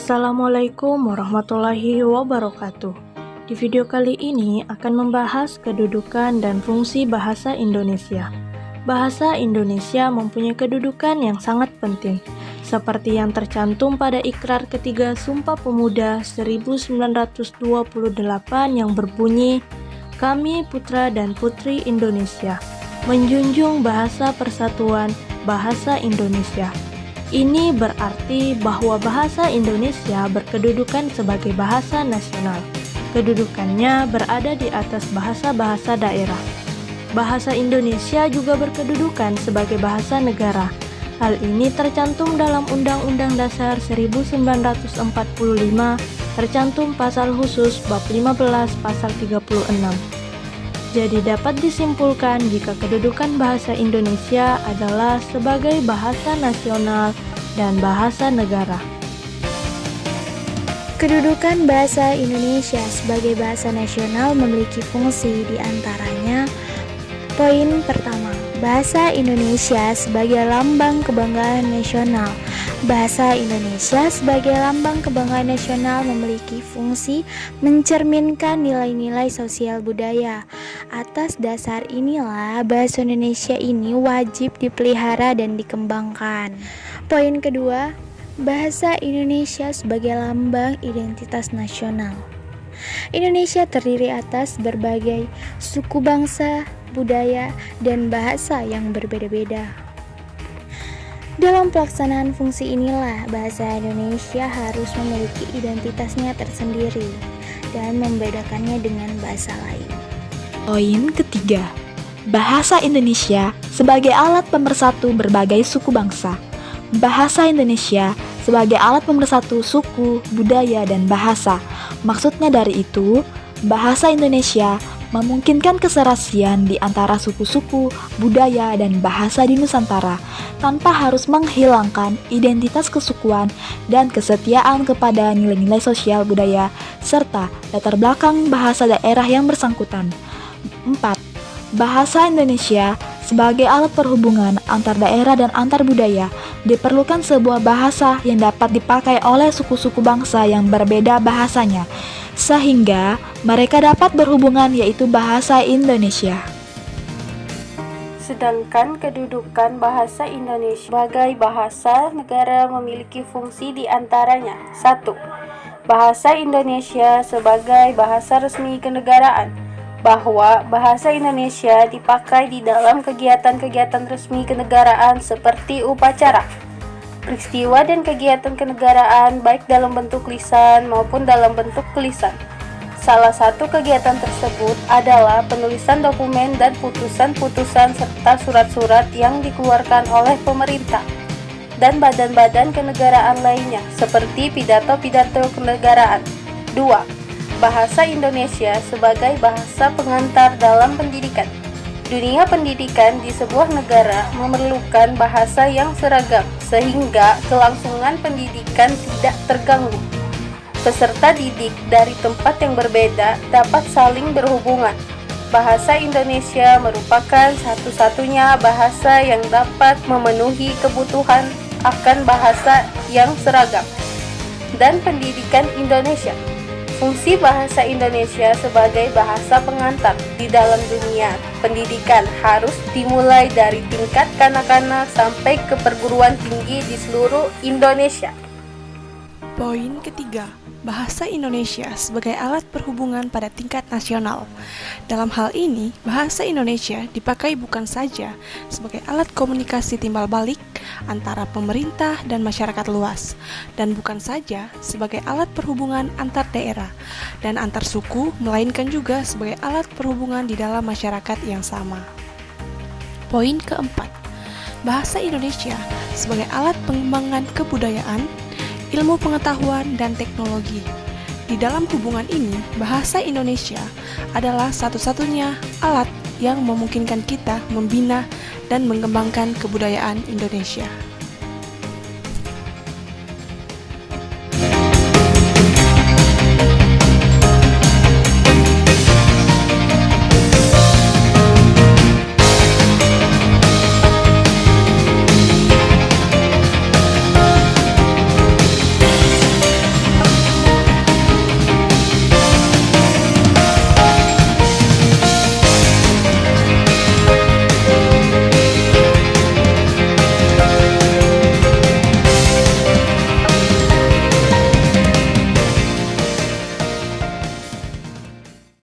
Assalamualaikum warahmatullahi wabarakatuh. Di video kali ini akan membahas kedudukan dan fungsi bahasa Indonesia. Bahasa Indonesia mempunyai kedudukan yang sangat penting, seperti yang tercantum pada Ikrar Ketiga Sumpah Pemuda 1928 yang berbunyi, "Kami putra dan putri Indonesia, menjunjung bahasa persatuan, bahasa Indonesia." Ini berarti bahwa bahasa Indonesia berkedudukan sebagai bahasa nasional. Kedudukannya berada di atas bahasa-bahasa daerah. Bahasa Indonesia juga berkedudukan sebagai bahasa negara. Hal ini tercantum dalam Undang-Undang Dasar 1945, tercantum pasal khusus bab 15 pasal 36. Jadi dapat disimpulkan jika kedudukan bahasa Indonesia adalah sebagai bahasa nasional dan bahasa negara. Kedudukan bahasa Indonesia sebagai bahasa nasional memiliki fungsi diantaranya. Poin pertama, bahasa Indonesia sebagai lambang kebanggaan nasional. Bahasa Indonesia sebagai lambang kebanggaan nasional memiliki fungsi mencerminkan nilai-nilai sosial budaya. Atas dasar inilah bahasa Indonesia ini wajib dipelihara dan dikembangkan. Poin kedua, bahasa Indonesia sebagai lambang identitas nasional. Indonesia terdiri atas berbagai suku bangsa, budaya, dan bahasa yang berbeda-beda. Dalam pelaksanaan fungsi inilah bahasa Indonesia harus memiliki identitasnya tersendiri dan membedakannya dengan bahasa lain. Poin ketiga, bahasa Indonesia sebagai alat pemersatu berbagai suku bangsa. Bahasa Indonesia sebagai alat pemersatu suku, budaya, dan bahasa. Maksudnya dari itu, bahasa Indonesia memungkinkan keserasian di antara suku-suku, budaya, dan bahasa di Nusantara tanpa harus menghilangkan identitas kesukuan dan kesetiaan kepada nilai-nilai sosial budaya serta latar belakang bahasa daerah yang bersangkutan. 4. Bahasa Indonesia sebagai alat perhubungan antar daerah dan antar budaya. Diperlukan sebuah bahasa yang dapat dipakai oleh suku-suku bangsa yang berbeda bahasanya, sehingga mereka dapat berhubungan, yaitu bahasa Indonesia. Sedangkan kedudukan bahasa Indonesia sebagai bahasa negara memiliki fungsi di antaranya. 1. Bahasa Indonesia sebagai bahasa resmi kenegaraan, bahwa bahasa Indonesia dipakai di dalam kegiatan-kegiatan resmi kenegaraan seperti upacara, peristiwa dan kegiatan kenegaraan baik dalam bentuk lisan maupun dalam bentuk tulisan. Salah satu kegiatan tersebut adalah penulisan dokumen dan putusan-putusan serta surat-surat yang dikeluarkan oleh pemerintah dan badan-badan kenegaraan lainnya seperti pidato-pidato kenegaraan. 2. Bahasa Indonesia sebagai bahasa pengantar dalam pendidikan. Dunia pendidikan di sebuah negara memerlukan bahasa yang seragam sehingga kelangsungan pendidikan tidak terganggu. Peserta didik dari tempat yang berbeda dapat saling berhubungan. Bahasa Indonesia merupakan satu-satunya bahasa yang dapat memenuhi kebutuhan akan bahasa yang seragam dan pendidikan Indonesia. Fungsi bahasa Indonesia sebagai bahasa pengantar di dalam dunia pendidikan harus dimulai dari tingkat kanak-kanak sampai ke perguruan tinggi di seluruh Indonesia. Poin ketiga, bahasa Indonesia sebagai alat perhubungan pada tingkat nasional. Dalam hal ini, bahasa Indonesia dipakai bukan saja sebagai alat komunikasi timbal balik antara pemerintah dan masyarakat luas, dan bukan saja sebagai alat perhubungan antar daerah dan antar suku, melainkan juga sebagai alat perhubungan di dalam masyarakat yang sama. Poin keempat, bahasa Indonesia sebagai alat pengembangan kebudayaan, ilmu pengetahuan, dan teknologi. Di dalam hubungan ini, bahasa Indonesia adalah satu-satunya alat yang memungkinkan kita membina dan mengembangkan kebudayaan Indonesia.